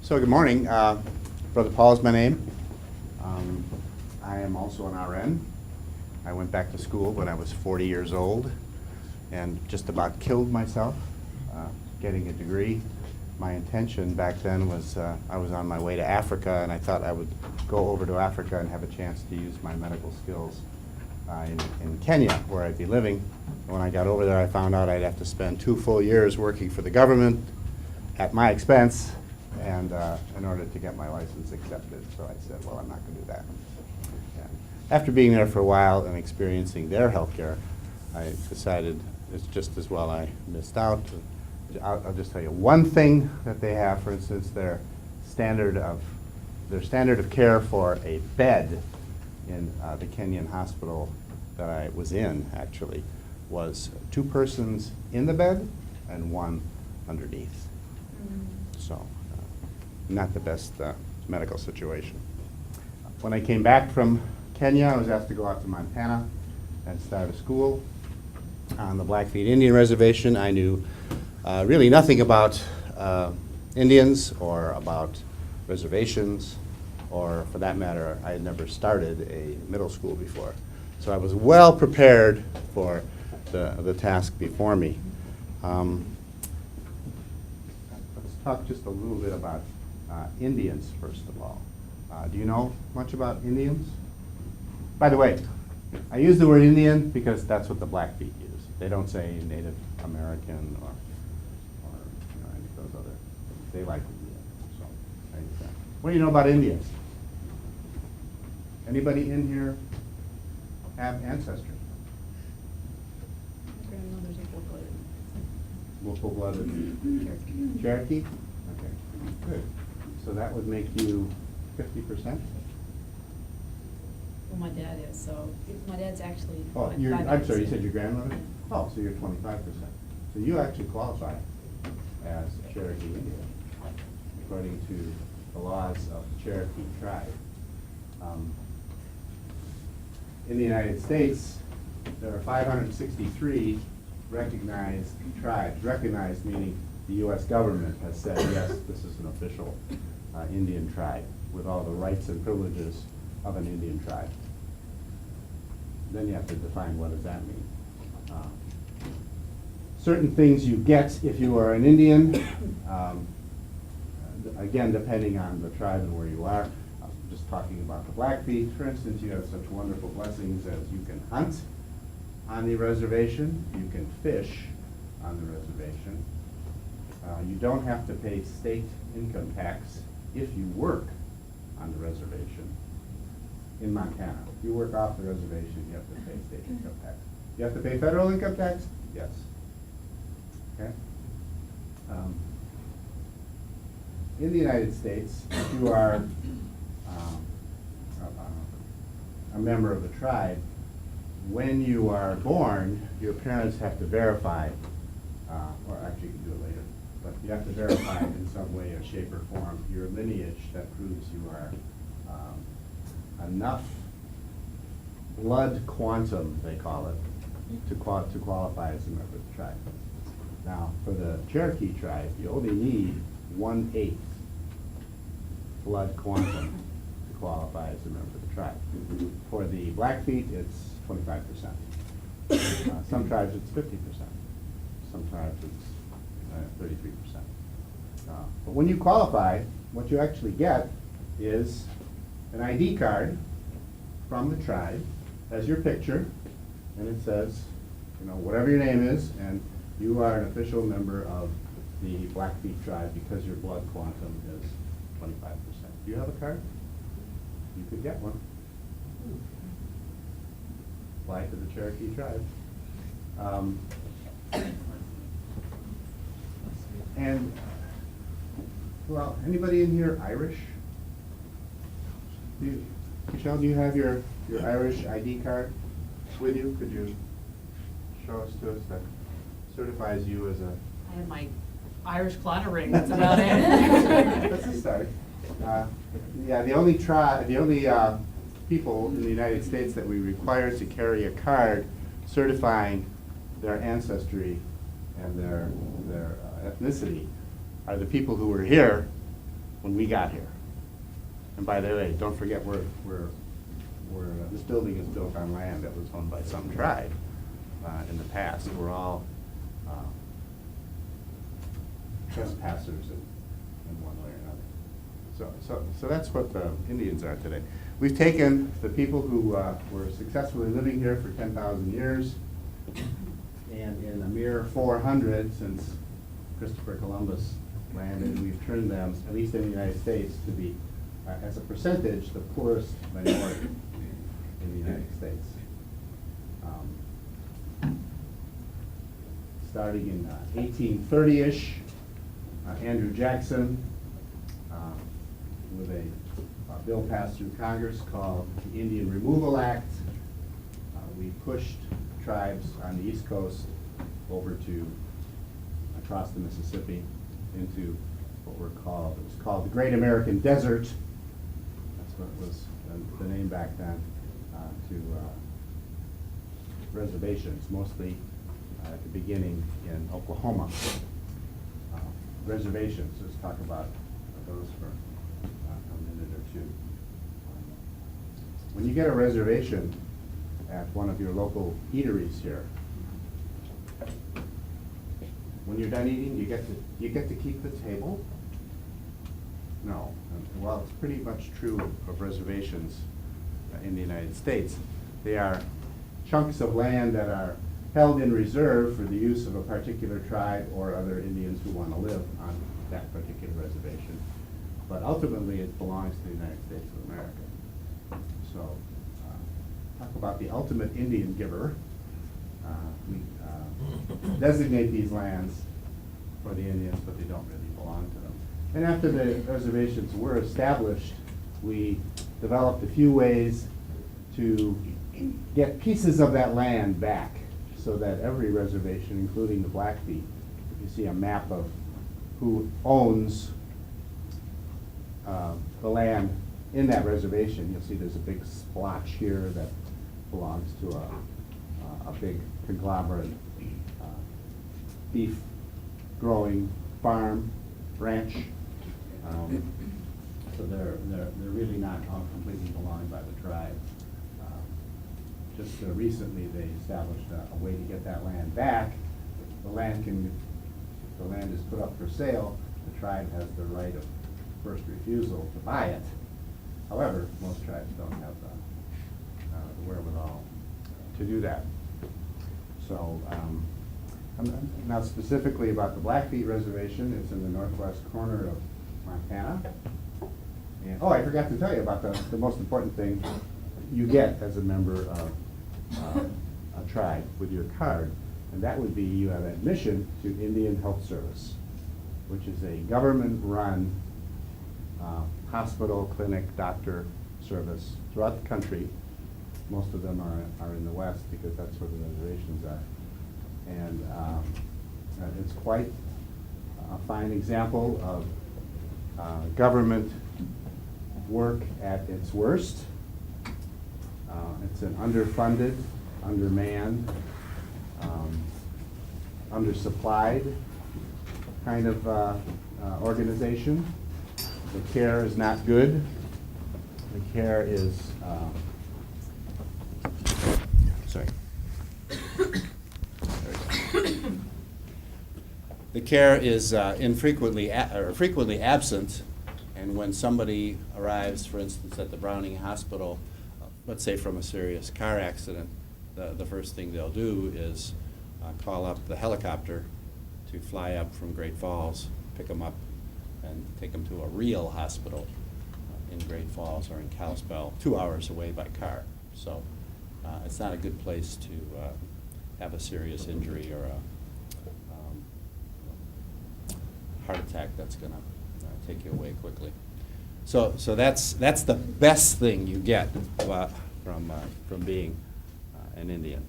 So good morning. Brother Paul is my name. I am also an RN. I went back to school when I was 40 years old and just about killed myself getting a degree. My intention back then was I was on my way to Africa, and I thought I would go over to Africa and have a chance to use my medical skills in Kenya, where I'd be living. When I got over there, I found out I'd have to spend 2 full years working for the government at my expense, and in order to get my license accepted. So I said, well, I'm not going to do that. And after being there for a while and experiencing their healthcare, I decided it's just as well I missed out. I'll just tell you one thing that they have. For instance, their standard of care for a bed in the Kenyan hospital that I was in, actually, was 2 persons in the bed and 1 underneath. So not the best medical situation. When I came back from Kenya, I was asked to go out to Montana and start a school on the Blackfeet Indian Reservation. I knew really nothing about Indians or about reservations, or for that matter, I had never started a middle school before. So I was well prepared for the task before me. Let's talk just a little bit about Indians, first of all. Do you know much about Indians? By the way, I use the word Indian because that's what the Blackfeet use. They don't say Native American or any of those other. They like Indian. So there you go. What do you know about Indians? Anybody in here have ancestry? My grandmother's Full-blooded Cherokee. Cherokee? Okay, good. So that would make you 50%? Well, my dad is, so my dad's actually. Oh, like I'm sorry, you 5%. said your grandmother? Oh, so you're 25%. So you actually qualify as Cherokee Indian, according to the laws of the Cherokee tribe. In the United States, there are 563 recognized tribes. Recognized meaning the U.S. government has said, yes, this is an official Indian tribe with all the rights and privileges of an Indian tribe. Then you have to define what does that mean. Certain things you get if you are an Indian, again, depending on the tribe and where you are. Just talking about the Blackfeet, for instance, you have such wonderful blessings as you can hunt on the reservation, you can fish on the reservation. You don't have to pay state income tax if you work on the reservation in Montana. If you work off the reservation, you have to pay state income tax. You have to pay federal income tax? Yes. Okay. In the United States, if you are a member of the tribe, when you are born, your parents have to verify, or actually you can do it later, but you have to verify in some way or shape or form your lineage that proves you are enough blood quantum, they call it, to qualify as a member of the tribe. Now, for the Cherokee tribe, you only need 1/8 blood quantum to qualify as a member of the tribe. For the Blackfeet, it's 25%. Some tribes it's 50%. Some tribes it's 33%. But when you qualify, what you actually get is an ID card from the tribe, has your picture, and it says, whatever your name is, and you are an official member of the Blackfeet tribe because your blood quantum is 25%. Do you have a card? You could get one. Apply to the Cherokee tribe. And, well, anybody in here Irish? Michelle, do you have your Irish ID card with you? Could you show us to us that certifies you as a... I have my Irish plotter ring, that's about it. That's a start. Yeah, the only people in the United States that we require to carry a card certifying their ancestry and their ethnicity are the people who were here when we got here. And by the way, don't forget, this building is built on land that was owned by some tribe in the past. We're all trespassers in one way or another. So that's what the Indians are today. We've taken the people who were successfully living here for 10,000 years, and in a mere 400 since Christopher Columbus landed, we've turned them, at least in the United States, to be, as a percentage, the poorest minority in the United States. Starting in 1830-ish, Andrew Jackson, with a bill passed through Congress called the Indian Removal Act, we pushed tribes on the East Coast over to across the Mississippi into what it was called the Great American Desert. That's what it was, the name back then, to reservations, mostly at the beginning in Oklahoma. Reservations, let's talk about those for a minute or two. When you get a reservation at one of your local eateries here, when you're done eating, you get to keep the table? No. Well, it's pretty much true of reservations in the United States. They are chunks of land that are held in reserve for the use of a particular tribe or other Indians who want to live on that particular reservation. But ultimately, it belongs to the United States of America. So, talk about the ultimate Indian giver. We designate these lands for the Indians, but they don't really belong to them. And after the reservations were established, we developed a few ways to get pieces of that land back, so that every reservation, including the Blackfeet, you see a map of who owns the land in that reservation. You'll see there's a big splotch here that belongs to a big conglomerate beef growing farm, ranch. So they're really not all completely belonged by the tribe. Just recently, they established a way to get that land back. The land is put up for sale. The tribe has the right of first refusal to buy it. However, most tribes don't have the wherewithal to do that. So, now specifically about the Blackfeet Reservation, it's in the northwest corner of Montana. And, oh, I forgot to tell you about the most important thing you get as a member of a tribe with your card, and that would be you have admission to Indian Health Service, which is a government-run hospital, clinic, doctor service throughout the country. Most of them are in the West because that's where the reservations are. And it's quite a fine example of government work at its worst. It's an underfunded, undermanned, undersupplied kind of organization. The care is not good. The care is, sorry. The care is frequently absent, and when somebody arrives, for instance, at the Browning Hospital, let's say from a serious car accident, the first thing they'll do is call up the helicopter to fly up from Great Falls, pick them up, and take them to a real hospital in Great Falls or in Kalispell, 2 hours away by car. So it's not a good place to have a serious injury or a heart attack that's going to take you away quickly. So that's the best thing you get from being an Indian.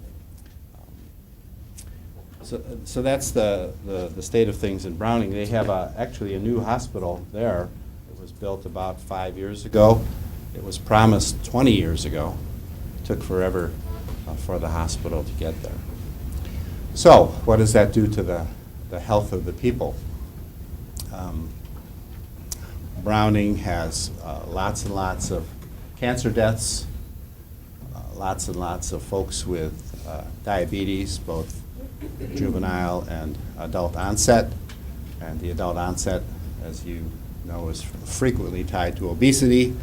So that's the state of things in Browning. They have actually a new hospital there. It was built about 5 years ago. It was promised 20 years ago. It took forever for the hospital to get there. So what does that do to the health of the people? Browning has lots and lots of cancer deaths, lots and lots of folks with diabetes, both juvenile and adult onset. And the adult onset, as you know, is frequently tied to obesity,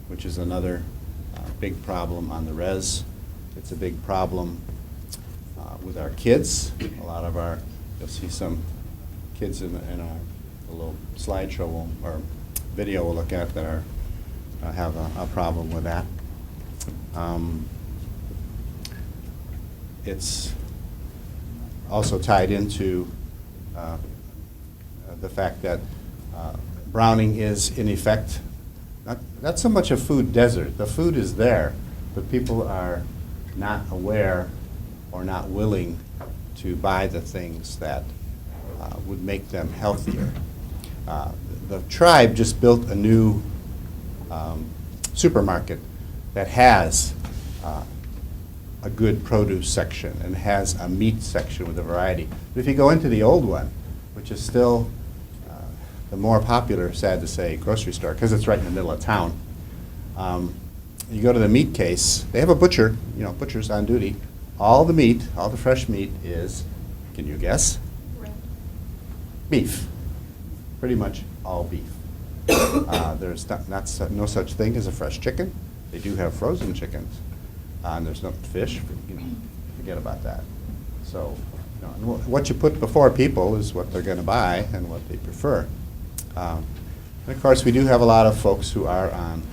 which is another big problem on the res. It's a big problem with our kids. A lot of our, you'll see some kids in a little slideshow or video we'll look at that are have a problem with that. It's also tied into the fact that Browning is, in effect, not so much a food desert. The food is there, but people are not aware or not willing to buy the things that would make them healthier. The tribe just built a new supermarket that has a good produce section and has a meat section with a variety. But if you go into the old one, which is still the more popular, sad to say, grocery store, because it's right in the middle of town, you go to the meat case, they have a butcher, butcher's on duty. All the meat, all the fresh meat is, can you guess? Beef. Pretty much all beef. There's no such thing as a fresh chicken. They do have frozen chickens. And there's no fish, forget about that. So what you put before people is what they're going to buy and what they prefer. And of course, we do have a lot of folks who are on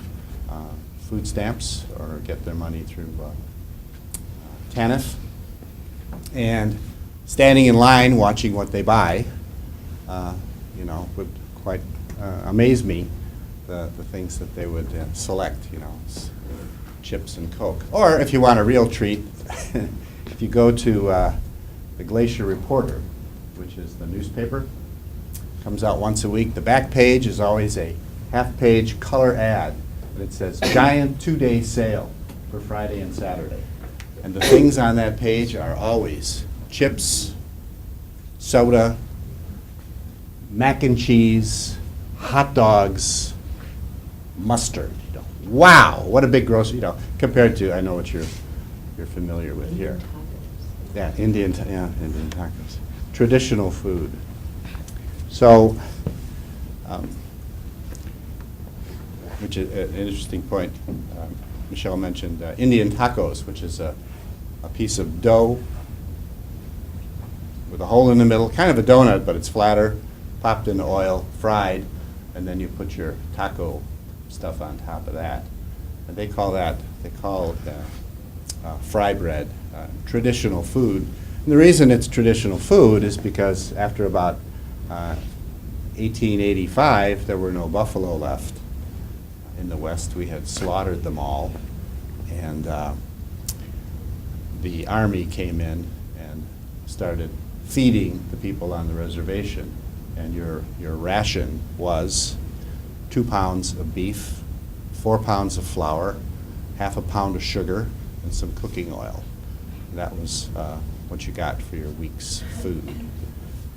food stamps or get their money through TANF. And standing in line watching what they buy, would quite amaze me, the things that they would select, chips and Coke. Or if you want a real treat, if you go to the Glacier Reporter, which is the newspaper, comes out once a week. The back page is always a half-page color ad, and it says, giant 2-day sale for Friday and Saturday. And the things on that page are always chips, soda, mac and cheese, hot dogs, mustard. Wow, what a big grocery, compared to, I know what you're familiar with here. Yeah, Indian tacos. Traditional food. So, which is an interesting point. Michelle mentioned Indian tacos, which is a piece of dough with a hole in the middle, kind of a donut, but it's flatter, popped in oil, fried, and then you put your taco stuff on top of that. And they call fry bread traditional food. And the reason it's traditional food is because after about 1885, there were no buffalo left in the West. We had slaughtered them all, and the Army came in and started feeding the people on the reservation. And your ration was 2 pounds of beef, 4 pounds of flour, half a pound of sugar, and some cooking oil. And that was what you got for your week's food.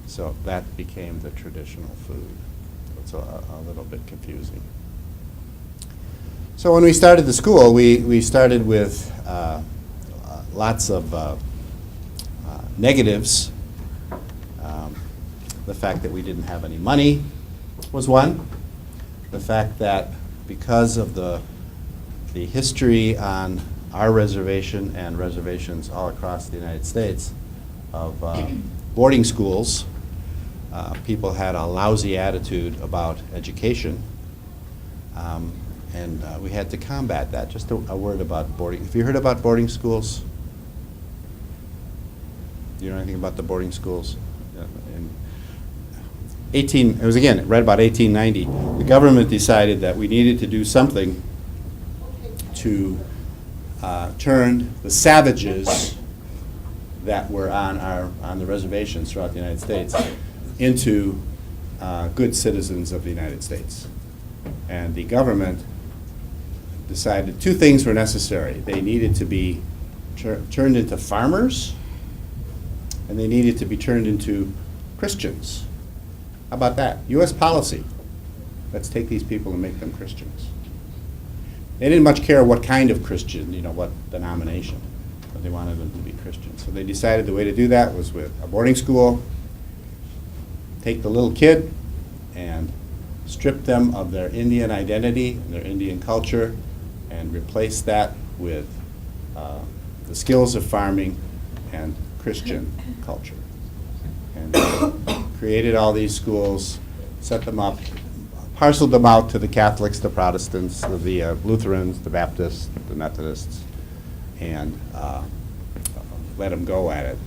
So that became the traditional food. It's a little bit confusing. So when we started the school, we started with lots of negatives. The fact that we didn't have any money was one. The fact that because of the history on our reservation and reservations all across the United States of boarding schools, people had a lousy attitude about education, and we had to combat that. Just a word about boarding. Have you heard about boarding schools? Do you know anything about the boarding schools? It was again, right about 1890, the government decided that we needed to do something to turn the savages that were on the reservations throughout the United States into good citizens of the United States. And the government decided 2 things were necessary. They needed to be turned into farmers, and they needed to be turned into Christians. How about that? U.S. policy. let's take these people and make them Christians. They didn't much care what kind of Christian, what denomination, but they wanted them to be Christians. So they decided the way to do that was with a boarding school, take the little kid and strip them of their Indian identity and their Indian culture and replace that with the skills of farming and Christian culture. And created all these schools, set them up, parceled them out to the Catholics, the Protestants, the Lutherans, the Baptists, the Methodists, and let them go at it.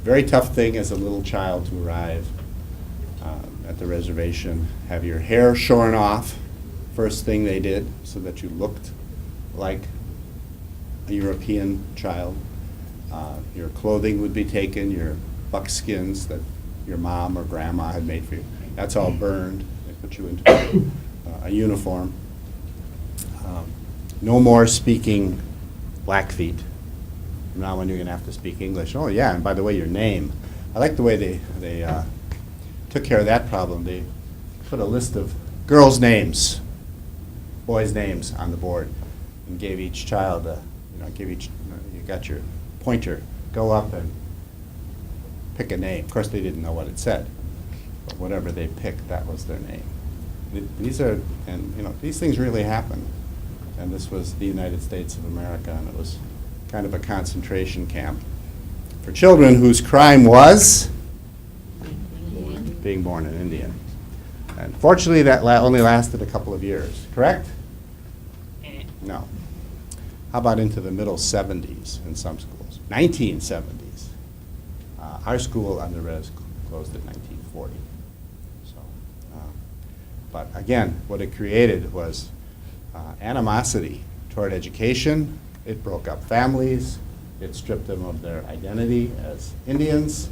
Very tough thing as a little child to arrive at the reservation, have your hair shorn off, first thing they did, so that you looked like a European child. Your clothing would be taken, your buckskins that your mom or grandma had made for you. That's all burned. They put you into a uniform. No more speaking Blackfeet. Now when you're going to have to speak English. Oh yeah, and by the way, your name. I like the way they took care of that problem. They put a list of girls' names, boys' names on the board, and gave each child, you got your pointer, go up and pick a name. Of course, they didn't know what it said, but whatever they picked, that was their name. These things really happen. And this was the United States of America, and it was kind of a concentration camp for children whose crime was being born an Indian. And fortunately, that only lasted a couple of years, correct? No. How about into the middle 70s in some schools? 1970s. Our school on the res closed in 1940. So, but again, what it created was animosity toward education. It broke up families. It stripped them of their identity as Indians,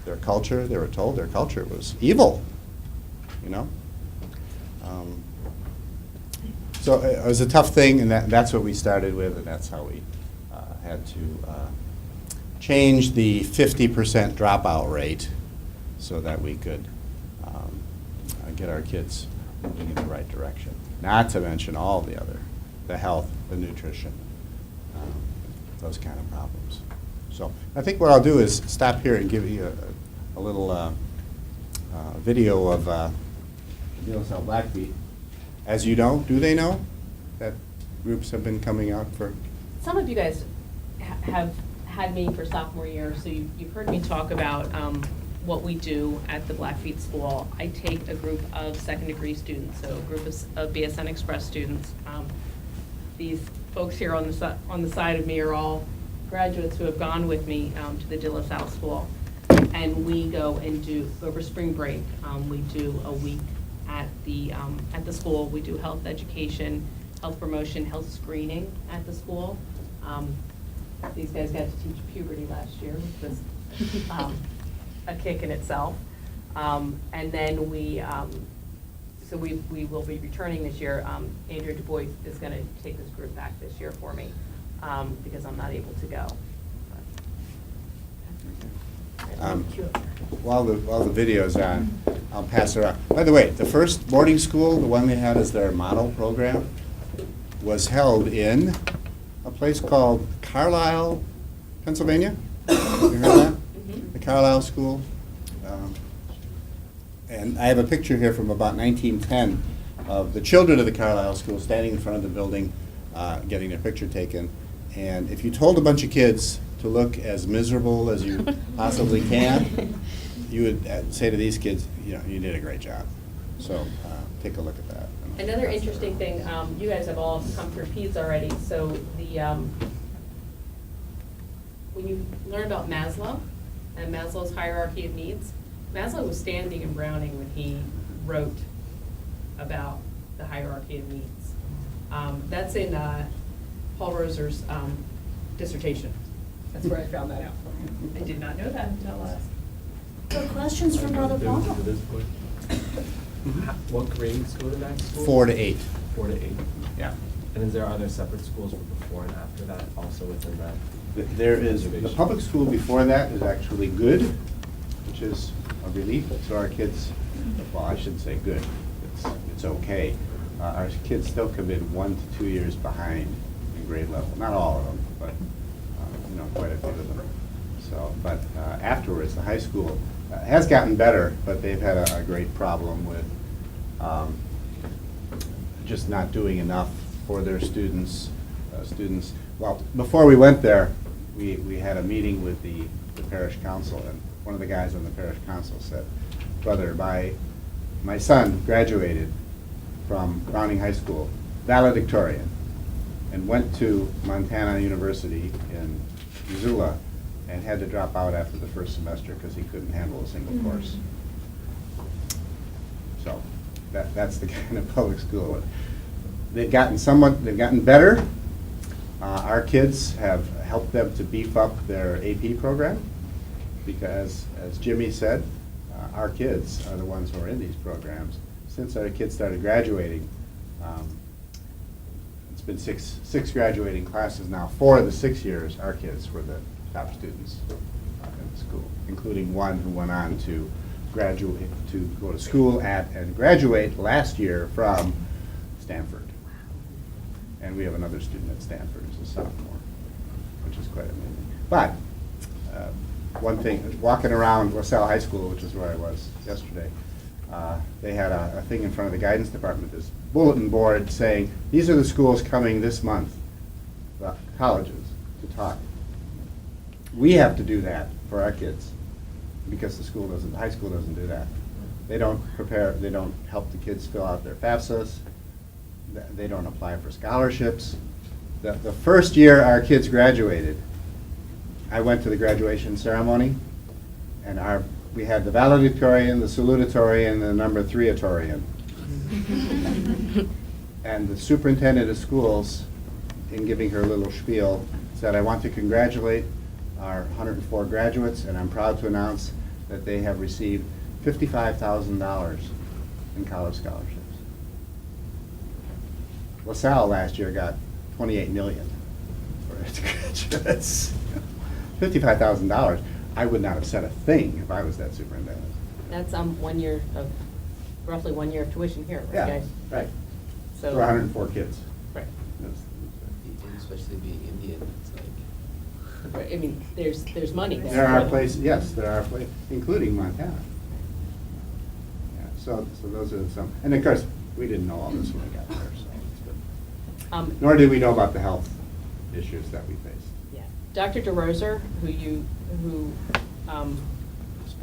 their culture. They were told their culture was evil, So it was a tough thing, and that's what we started with, and that's how we had to change the 50% dropout rate so that we could get our kids moving in the right direction. Not to mention all the health, the nutrition, those kind of problems. So I think what I'll do is stop here and give you a little video of Salle Blackfeet. As you know, do they know that groups have been coming out for? Some of you guys have had me for sophomore year, so you've heard me talk about what we do at the Blackfeet School. I take a group of second degree students, so a group of BSN Express students. These folks here on the side of me are all graduates who have gone with me to the De La Salle School. And we go and do, over spring break, we do a week at the school. We do health education, health promotion, health screening at the school. These guys got to teach puberty last year, which was a kick in itself. And then we will be returning this year. Andrew Du Bois is going to take this group back this year for me because I'm not able to go. While the video's on, I'll pass it around. By the way, the first boarding school, the one they had as their model program, was held in a place called Carlisle, Pennsylvania. You heard that? Mm-hmm. The Carlisle School. And I have a picture here from about 1910 of the children of the Carlisle School standing in front of the building, getting their picture taken. And if you told a bunch of kids to look as miserable as you possibly can, you would say to these kids, you did a great job. So take a look at that. Another interesting thing, you guys have all come through PEDS already, so when you learn about Maslow and Maslow's hierarchy of needs, Maslow was standing in Browning when he wrote about the hierarchy of needs. That's in Paul Roser's dissertation. That's where I found that out. I did not know that until So questions for Brother Paul? What grades go to that school? 4 to 8. 4 to 8. Yeah. And are there separate schools before and after that also within that? There is, the public school before that is actually Good, which is a relief to our kids. Well, I shouldn't say good, it's okay. Our kids still come in 1 to 2 years behind in grade level. Not all of them, but quite a few of them. So, but afterwards, the high school has gotten better, but they've had a great problem with just not doing enough for their students. Well, before we went there, we had a meeting with the parish council, and one of the guys on the parish council said, "Brother, my son graduated from Browning High School, valedictorian, and went to Montana University in Missoula and had to drop out after the first semester because he couldn't handle a single course." So that's the kind of public school. They've gotten better. Our kids have helped them to beef up their AP program because, as Jimmy said, our kids are the ones who are in these programs. Since our kids started graduating, it's been six graduating classes now. 4 of the 6 years, our kids were the top students in the school, including one who went on to go to school at and graduate last year from Stanford. And we have another student at Stanford who's a sophomore, which is quite amazing. But one thing, walking around LaSalle High School, which is where I was yesterday, they had a thing in front of the guidance department, this bulletin board saying, these are the schools coming this month, the colleges, to talk. We have to do that for our kids because the high school doesn't do that. They don't help the kids fill out their FAFSAs. They don't apply for scholarships. The first year our kids graduated, I went to the graduation ceremony, and we had the valedictorian, the salutatorian, and the number 3-atorian. And the superintendent of schools, in giving her little spiel, said, "I want to congratulate our 104 graduates, and I'm proud to announce that they have received $55,000 in college scholarships." LaSalle last year got $28 million for its graduates. $55,000. I would not have said a thing if I was that superintendent. That's roughly 1 year of tuition here, right, Yeah, guys? right. So For 104 kids. Right. And especially being Indian, it's like. Right, I mean, there's money there. There are places, yes, there are places, including Montana. Yeah, so those are some, and of course, we didn't know all this when we got there, so. Nor did we know about the health issues that we faced. Yeah, Dr. DeRoser, who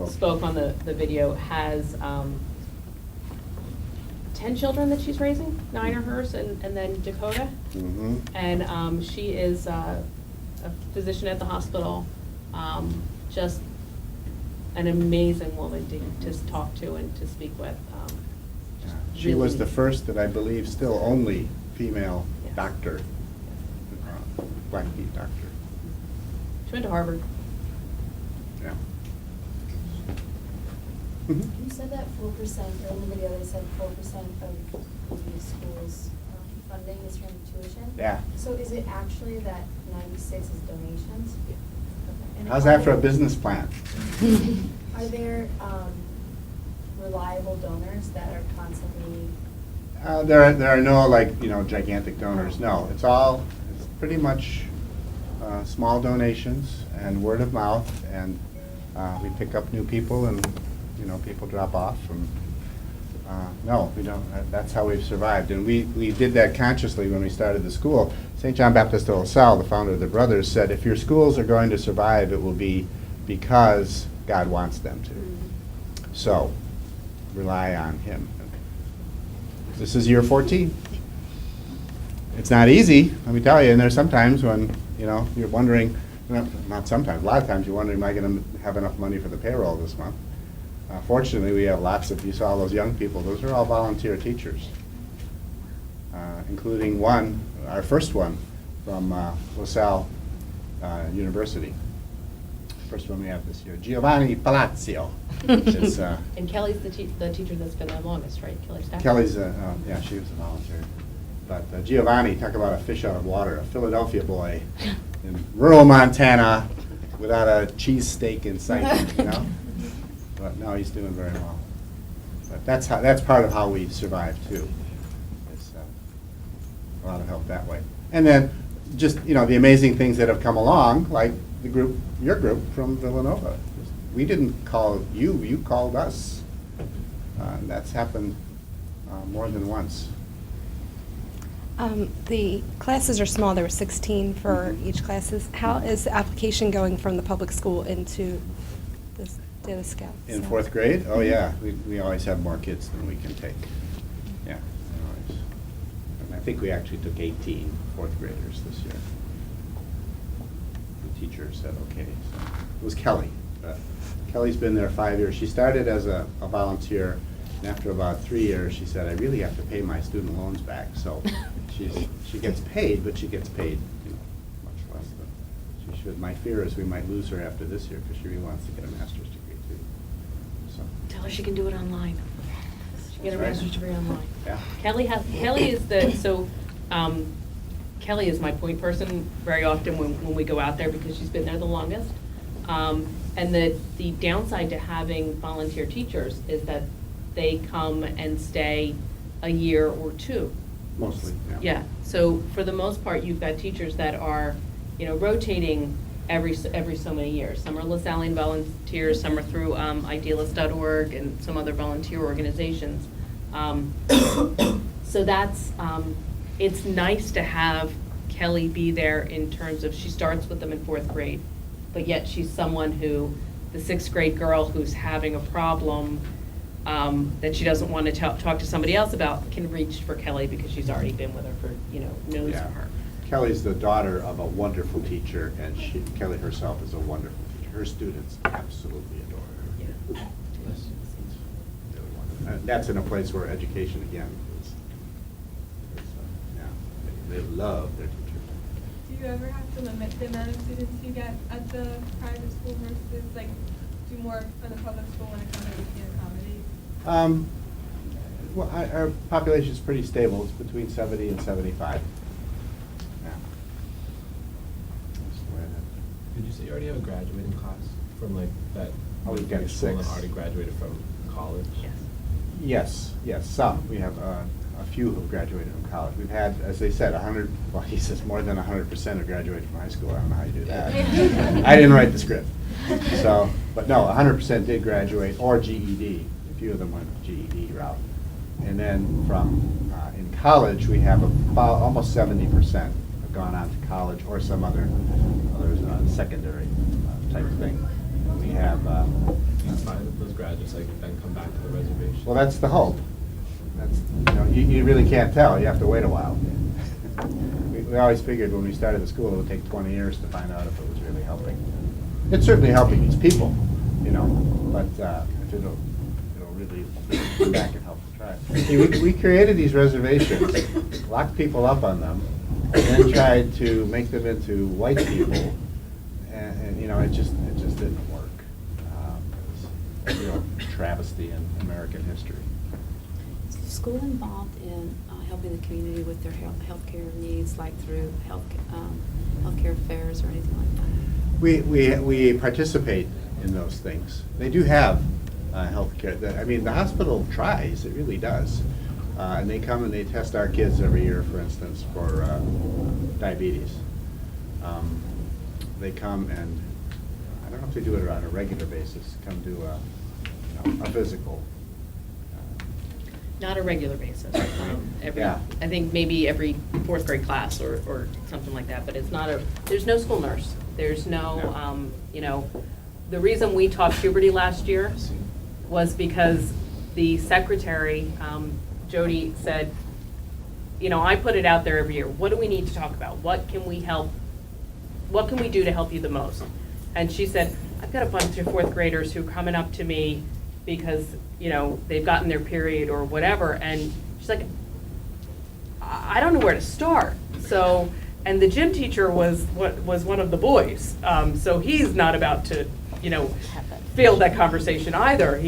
spoke on the video, has 10 children that she's raising. 9 are hers, and then Dakota. Mm-hmm. And she is a physician at the hospital. Just an amazing woman to talk to and to speak with. She was Really- the first, and I believe still only, female Yes. doctor, Blackfeet doctor. She went to Harvard. Yeah. You said that 4%, or in the video they said 4% of the school's funding is from tuition? Yeah. So is it actually that 96 is donations? And How's are that for a there- business plan? Are there reliable donors that are constantly? There are no gigantic donors. No, it's pretty much small donations and word of mouth, and we pick up new people, and people drop off. And no, we don't. That's how we've survived, and we did that consciously when we started the school. St. John Baptist de La Salle, the founder of the Brothers, said, if your schools are going to survive, it will be because God wants them to. So rely on Him. This is year 14. It's not easy, let me tell you, and there's sometimes when, you're wondering, not sometimes, a lot of times you're wondering, am I going to have enough money for the payroll this month? Fortunately, we have lots of, you saw all those young people, those are all volunteer teachers, including one, our first one, from LaSalle University. First one we have this year, Giovanni Palazzo. Is, And Kelly's the teacher that's been there longest, right? Kelly Stack? Kelly's, yeah, she was a volunteer. But Giovanni, talk about a fish out of water, a Philadelphia boy in rural Montana without a cheesesteak in sight, but no, he's doing very well. But that's part of how we survive too. It's a lot of help that way. And then just, the amazing things that have come along, like the group, your group from Villanova. We didn't call you, you called us. And that's happened more than once. The classes are small. There were 16 for each classes. How is the application going from the public school into the Scouts? In fourth grade? Oh, yeah. We always have more kids than we can take. Yeah. Always. And I think we actually took 18 fourth graders this year. The teacher said, okay. So it was Kelly. Kelly's been there 5 years. She started as a volunteer, and after about 3 years, she said, I really have to pay my student loans back. So she gets paid, but she gets paid much less than she should. My fear is we might lose her after this year because she really wants to get a master's degree too. So. Tell her she can do it online. She can get a Right. master's degree online. Yeah. Kelly is my point person very often when we go out there because she's been there the longest. And the downside to having volunteer teachers is that they come and stay a year or two. Mostly, yeah. Yeah, so for the most part, you've got teachers that are, rotating every so many years. Some are LaSallian volunteers, some are through idealist.org and some other volunteer organizations. So that's, it's nice to have Kelly be there in terms of, she starts with them in fourth grade, but yet she's someone who, the sixth grade girl who's having a problem that she doesn't want to talk to somebody else about can reach for Kelly because she's already been with her for, knows Yeah. her. Kelly's the daughter of a wonderful teacher, and Kelly herself is a wonderful teacher. Her students absolutely adore her. Yeah. It's really wonderful. And that's in a place where education, again, is they love their teachers. Do you ever have to limit the amount of students you get at the private school versus do more for the public school when it comes to weekend accommodate? Well, our population is pretty stable. It's between 70 and 75. Yeah. That's the way that- Did you say you already have a graduating class from that? Oh, we've got your school that 6. already graduated from college? Yes. Yes, some. We have a few who've graduated from college. We've had, as they said, he says more than 100% have graduated from high school. I don't know how you do that. I didn't write the script. So, but no, 100% did graduate, or GED. A few of them went GED route. And then from, in college, we have about almost 70% have gone on to college or some other secondary type of thing. We have. Do you find that those graduates then come back to the reservation? Well, that's the hope. That's, you really can't tell. You have to wait a while. We always figured when we started the school, it would take 20 years to find out if it was really helping. It's certainly helping these people, but if it'll really come back and help the tribe. See, we created these reservations, locked people up on them, and then tried to make them into white people, and it just didn't work. It was a real travesty in American history. Is the school involved in helping the community with their healthcare needs, like through healthcare affairs or anything like that? We participate in those things. They do have healthcare. The hospital tries, it really does. And they come and they test our kids every year, for instance, for diabetes. They come and, I don't know if they do it on a regular basis, come do a physical. Not a regular basis. Yeah. I think maybe every fourth grade class or something like that, but it's not there's no school nurse. There's no, the reason we taught puberty last year was because the secretary, Jody, said, I put it out there every year. What do we need to talk about? What can we do to help you the most? And she said, I've got a bunch of fourth graders who are coming up to me because, they've gotten their period or whatever. And she's like, I don't know where to start. So, and the gym teacher was one of the boys. So he's not about to, field that conversation either.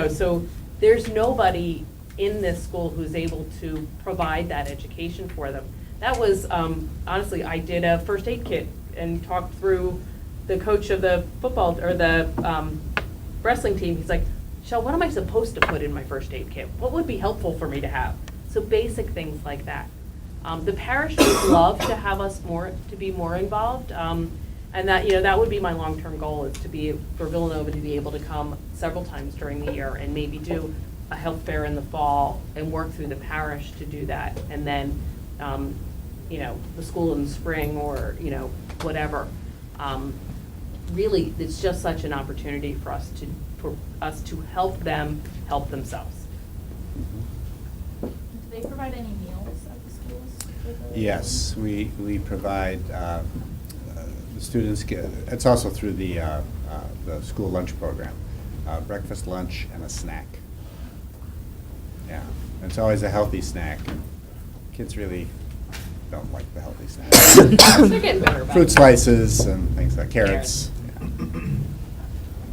So there's nobody in this school who's able to provide that education for them. That was, honestly, I did a first aid kit and talked through the coach of the football, or the wrestling team, he's like, Shell, what am I supposed to put in my first aid kit? What would be helpful for me to have? So basic things like that. The parish would love to have us to be more involved. And that, that would be my long-term goal, is for Villanova to be able to come several times during the year and maybe do a health fair in the fall and work through the parish to do that. And then, the school in the spring, or, whatever. Really, it's just such an opportunity for us to help them help themselves. Do they provide any meals at the schools? for the- Yes, we provide, the students get, it's also through the school lunch program, breakfast, lunch, and a snack. Yeah, it's always a healthy snack. Kids really don't like the healthy snacks. They're getting better about it. Fruit slices and things like carrots. Yeah.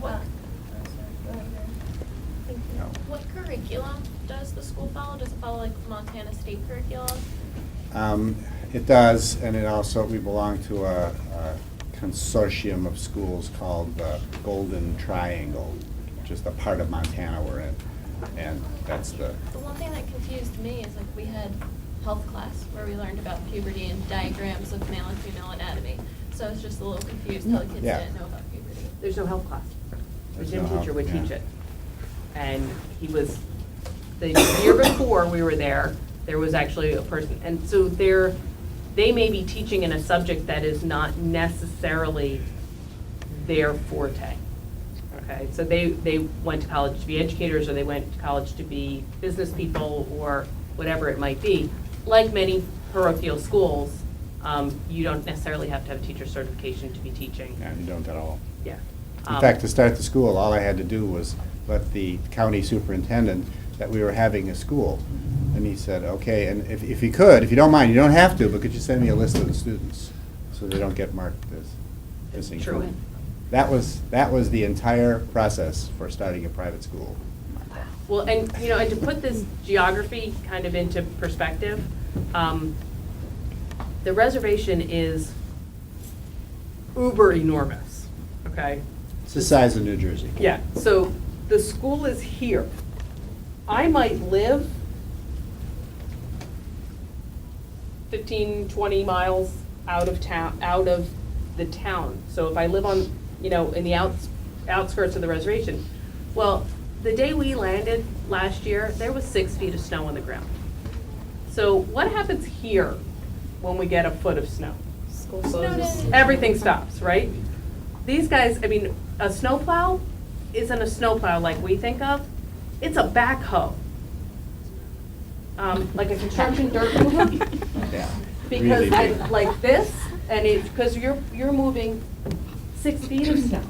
What? Oh, sorry, go ahead, Mary. Thank you. No. What curriculum does the school follow? Does it follow like Montana State curriculum? It does, and we belong to a consortium of schools called the Golden Triangle, which is the part of Montana we're in. And that's the, The one thing that confused me is like we had health class where we learned about puberty and diagrams of male and female anatomy. So I was just a little confused how the kids Yeah. didn't know about puberty. There's no health class. The There's gym no health, teacher would yeah. teach it. And the year before we were there was actually a person, and so they may be teaching in a subject that is not necessarily their forte. Okay, so they went to college to be educators, or they went to college to be business people, or whatever it might be. Like many parochial schools, you don't necessarily have to have a teacher certification to be teaching. yeah, you don't at all. Yeah. In fact, to start the school, all I had to do was let the county superintendent that we were having a school. And he said, okay, and if you don't mind, you don't have to, but could you send me a list of the students so they don't get marked as missing? True. That was the entire process for starting a private school. Well, and to put this geography kind of into perspective, the reservation is uber enormous, okay? It's the size of New Jersey. Yeah, so the school is here. I might live 15, 20 miles out of the town. So if I live on, in the outskirts of the reservation, well, the day we landed last year, there was 6 feet of snow on the ground. So what happens here when we get a foot of snow? School closes. Everything stops, right? These guys, a snowplow isn't a snowplow like we think of. It's a backhoe. Like a construction dirt mover. Yeah. Because Really big. like this, and because you're moving 6 feet of snow.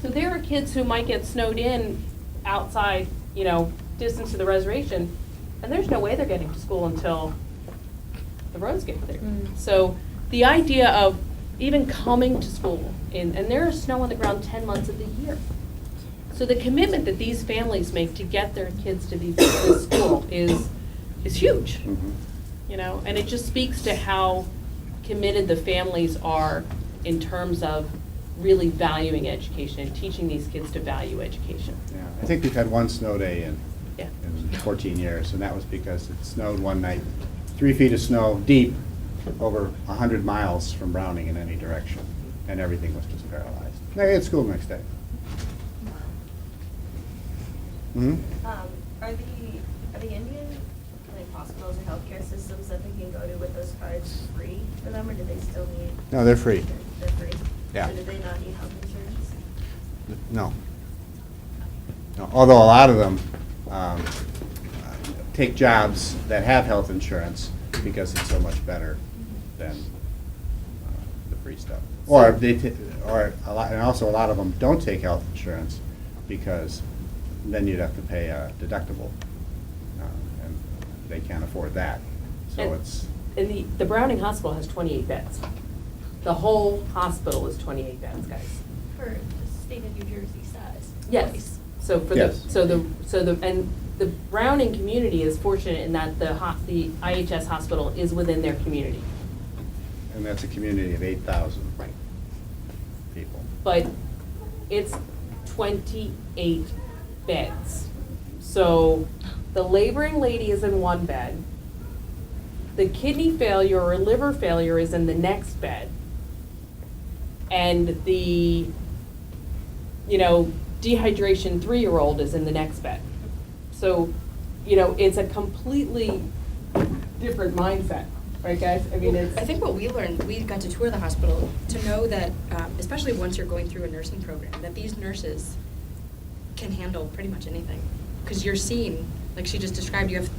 So there are kids who might get snowed in outside, distance to the reservation, and there's no way they're getting to school until the roads get cleared. So the idea of even coming to school, and there is snow on the ground 10 months of the year. So the commitment that these families make to get their kids to this school is huge. Mhm. And it just speaks to how committed the families are in terms of really valuing education and teaching these kids to value education. Yeah, I think we've had one snow day in Yeah. 14 years, and that was because it snowed one night, 3 feet of snow deep, over 100 miles from Browning in any direction, and everything was just paralyzed. They had school the next day. Hmm? Are the Indian hospitals or healthcare systems that they can go to with those cards free for them, or do they still need? No, they're free. They're free? Yeah. So do they not need health insurance? No. No, although a lot of them take jobs that have health insurance because it's so much better than the free stuff. Or a lot, and also a lot of them don't take health insurance because then you'd have to pay a deductible, and they can't afford that. So And- it's, And the Browning Hospital has 28 beds. The whole hospital is 28 beds, guys. For the state of New Jersey size. Yes. place. So Yes. and the Browning community is fortunate in that the IHS hospital is within their community. and that's a community of 8,000 Right. people. But it's 28 beds. So the laboring lady is in one bed. The kidney failure or liver failure is in the next bed. And the, dehydration 3-year-old is in the next bed. So, it's a completely different mindset, right, guys? I mean, it's. I think what we learned, we got to tour the hospital, to know that, especially once you're going through a nursing program, that these nurses can handle pretty much anything. Because you're seeing, like she just described, you have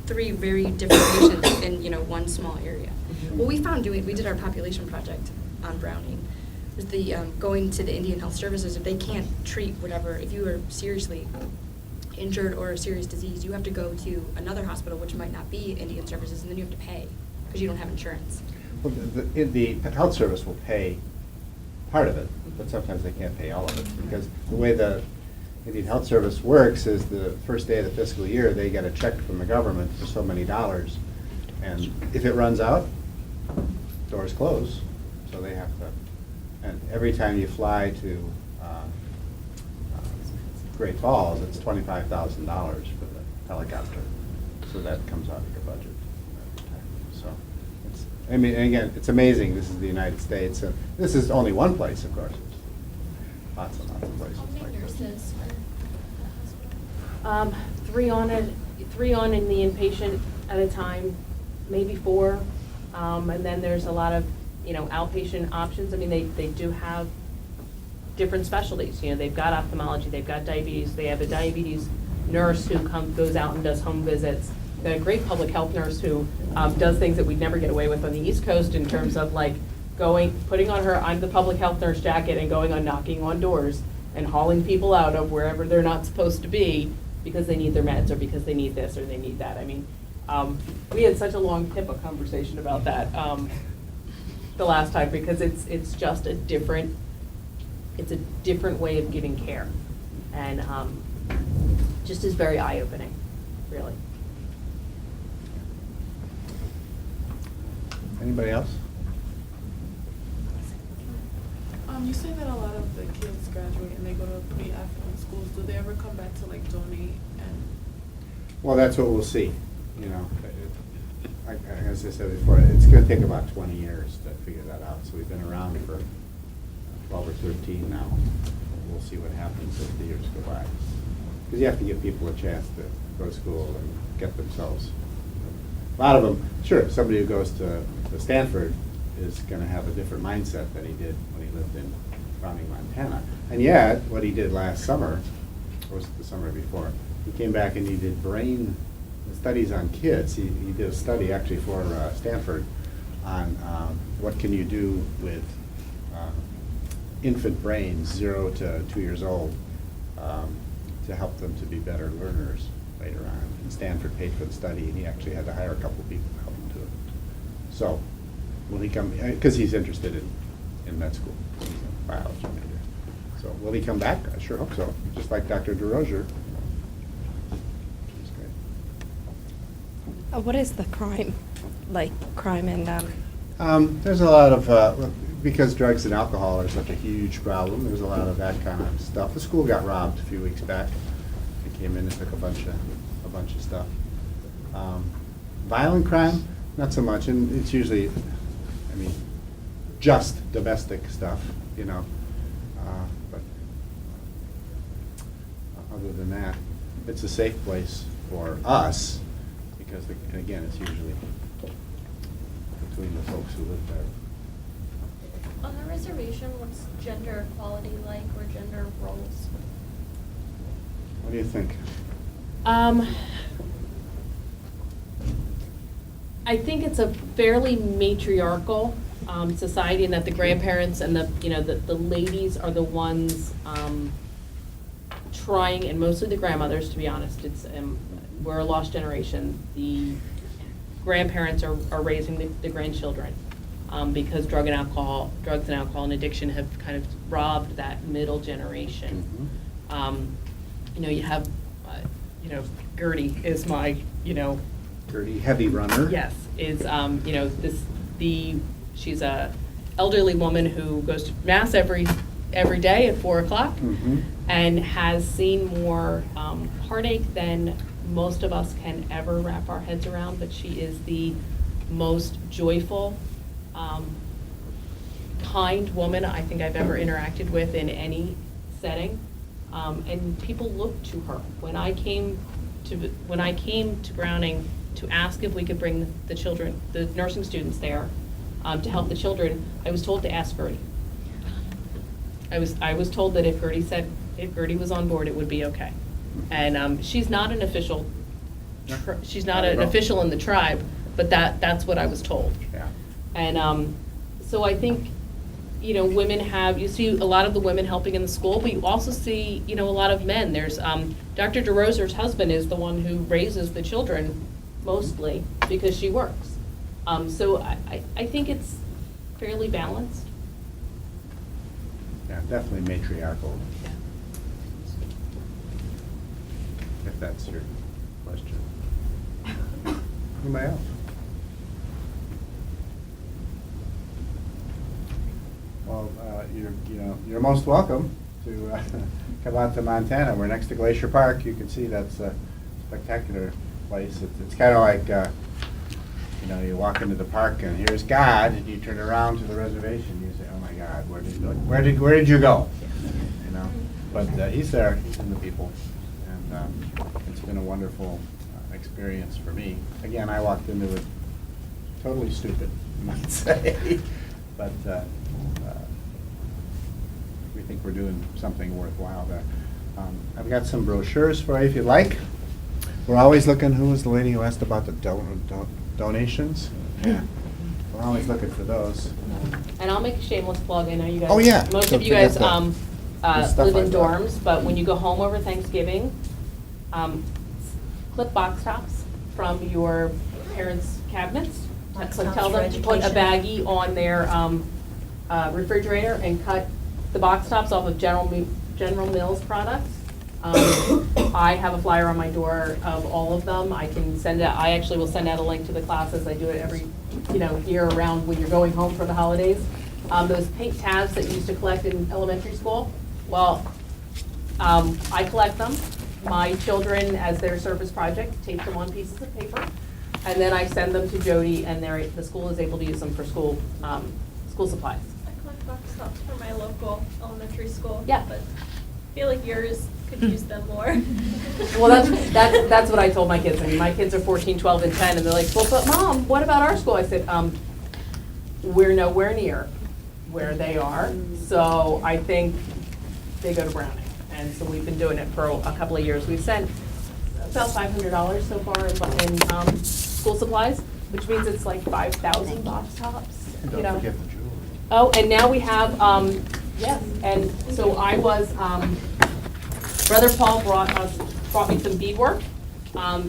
3 very different patients in, one small area. What we found we did our population project on Browning, was the going to the Indian Health Services, if they can't treat whatever, if you are seriously injured or a serious disease, you have to go to another hospital, which might not be Indian Services, and then you have to pay, because you don't have insurance. Well, the health service will pay part of it, but sometimes they can't pay all of it, because the way the Indian Health Service works is the first day of the fiscal year, they get a check from the government for so many dollars, and if it runs out, doors close, so they have to, and every time you fly to Great Falls, it's $25,000 for the helicopter, so that comes out of your budget every time. So, it's, and again, it's amazing, this is the United States, and this is only one place, of course. There's lots and lots of places How many like this. nurses are at the hospital? 3 on in the inpatient at a time, maybe 4. And then there's a lot of, outpatient options. I mean, they do have different specialties. They've got ophthalmology, they've got diabetes, they have a diabetes nurse who goes out and does home visits. They've got a great public health nurse who does things that we'd never get away with on the East Coast in terms of like putting on I'm the public health nurse jacket and going on knocking on doors and hauling people out of wherever they're not supposed to be because they need their meds or because they need this or they need that. I mean, we had such a long HIPAA conversation about that the last time because it's just a different way of giving care, and just is very eye-opening, really. Anybody else? You say that a lot of the kids graduate and they go to pretty affluent schools. Do they ever come back to like donate and? Well, that's what we'll see, As I said before, it's going to take about 20 years to figure that out. So we've been around for 12 or 13 now. We'll see what happens as the years go by. Because you have to give people a chance to go to school and get themselves. A lot of them, sure, somebody who goes to Stanford is going to have a different mindset than he did when he lived in Browning, Montana. And yet, what he did last summer, or was it the summer before, he came back and he did brain studies on kids. He did a study actually for Stanford on what can you do with infant brains, 0 to 2 years old, to help them to be better learners later on. And Stanford paid for the study, and he actually had to hire a couple of people to help him do it. So, will he come, because he's interested in med school, he's a biology major. So, will he come back? I sure hope so, just like Dr. DeRosier. She's great. What is the crime, and, There's a lot of, because drugs and alcohol are such a huge problem, there's a lot of that kind of stuff. The school got robbed a few weeks back. They came in and took a bunch of stuff. Violent crime, not so much, and it's usually, just domestic stuff, but other than that, it's a safe place for us, because, again, it's usually between the folks who live there. On the reservation, what's gender equality like, or gender roles? What do you think? I think it's a fairly matriarchal society, and that the grandparents and the ladies are the ones trying, and mostly the grandmothers, to be honest. We're a lost generation. The grandparents are raising the grandchildren because drugs and alcohol and addiction have kind of robbed that middle generation. You have, Gertie is my, Gertie, heavy runner. Yes, is she's a elderly woman who goes to mass every every day at 4 o'clock Mhm. and has seen more heartache than most of us can ever wrap our heads around, but she is the most joyful, kind woman I think I've ever interacted with in any setting. And people look to her. When I came to Browning to ask if we could bring the children, the nursing students there, to help the children, I was told to ask Gertie. I was told that if Gertie was on board, it would be okay. And she's not an official, she's not an official in the tribe, but that's what I was told. Yeah. And so I think, you know, you see a lot of the women helping in the school, but you also see, you know, a lot of men. There's, Dr. DeRoser's husband is the one who raises the children mostly because she works. So I think it's fairly balanced. Yeah, definitely matriarchal. If that's your question. Anybody else? Well, you're most welcome to come out to Montana. We're next to Glacier Park. You can see that's a spectacular place. It's kind of like, you walk into the park and here's God, and you turn around to the reservation. You say, "Oh my God, where did you go?" You know, but He's there. He's in the people, and it's been a wonderful experience for me. Again, I walked into it totally stupid, you might say, but we think we're doing something worthwhile there. I've got some brochures for you if you'd like. We're always looking. Who was the lady who asked about the donations? Yeah, we're always looking for those. And I'll make a shameless plug. I know you guys. Oh, yeah. Most Don't of you guys forget the stuff live in like that. dorms, but when you go home over Thanksgiving, clip box tops from your parents' cabinets. Box So tops tell for them to put a education. baggie on their refrigerator and cut the box tops off of General Mills products. I have a flyer on my door of all of them. I actually will send out a link to the classes. I do it every, year around when you're going home for the holidays. Those pink tabs that you used to collect in elementary school, well, I collect them. My children, as their service project, tape them on pieces of paper, and then I send them to Jody, and the school is able to use them for school supplies. I collect box tops for my local elementary school. Yeah. But I feel like yours could use them more. Well, that's what I told my kids. I mean, my kids are 14, 12, and 10, and they're like, well, but Mom, what about our school? I said, we're nowhere near where they are, so I think they go to Browning. And so we've been doing it for a couple of years. We've sent about $500 so far in school supplies, which means it's like 5,000 box tops. And don't forget the jewelry. Oh, and now we have, yes, and so I was, Brother Paul brought me some beadwork.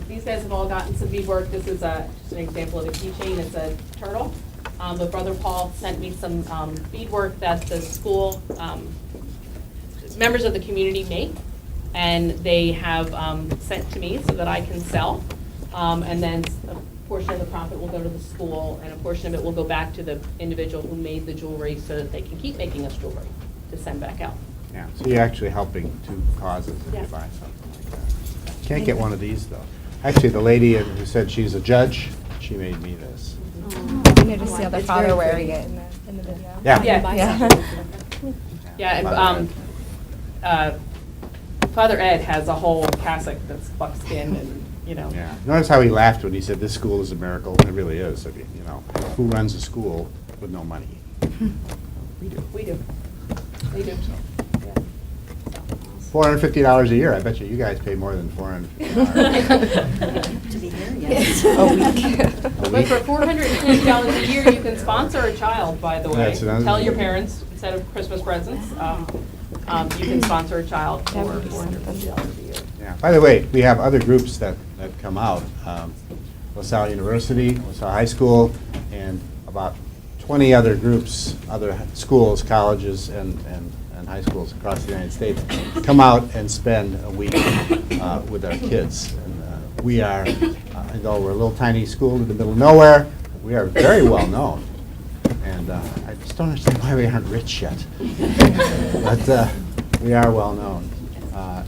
These guys have all gotten some beadwork. This is just an example of a keychain. It's a turtle. But Brother Paul sent me some beadwork that the school, members of the community make, and they have sent to me so that I can sell. And then a portion of the profit will go to the school, and a portion of it will go back to the individual who made the jewelry so that they can keep making us jewelry to send back out. Yeah, so you're actually helping two causes if Yeah. you buy something like that. Can't get one of these, though. Actually, the lady who said she's a judge, she made me this. You know, just see other It's father very wearing pretty. it in the video. Yeah. Yeah. Yeah, and Father Ed has a whole cassock that's buckskin and, Yeah. Notice how he laughed when he said, "This school is a miracle." It really is. I mean, who runs a school with no money? We do. We do. They do. Yeah. $450 a year. I bet you guys pay more than $450. To be here, yes. A week. But for $450 a year, you can sponsor a child, by the way. That's another Tell your thing. parents, instead of Christmas presents, you can sponsor a child for That would be $450 a year. Yeah. By the way, we have other groups that come out. LaSalle University, LaSalle High School, and about 20 other groups, other schools, colleges, and high schools across the United States come out and spend a week with our kids. And we are, though we're a little tiny school in the middle of nowhere, we are very well known. And And I just don't understand why we aren't rich yet. But we are well known,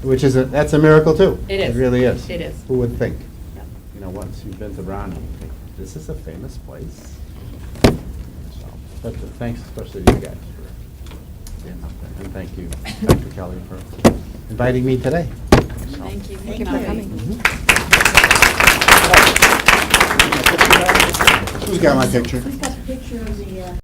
which is that's a miracle too. It is. It really is. It is. Who would think? Yep. You know, once you've been to Brown, you think, this is a famous place. So, but thanks especially to you guys for being up there. And thank you, Dr. Kelly, for inviting me today. So. Thank you. Thank you for coming. Who's got my picture? Who's got the picture of the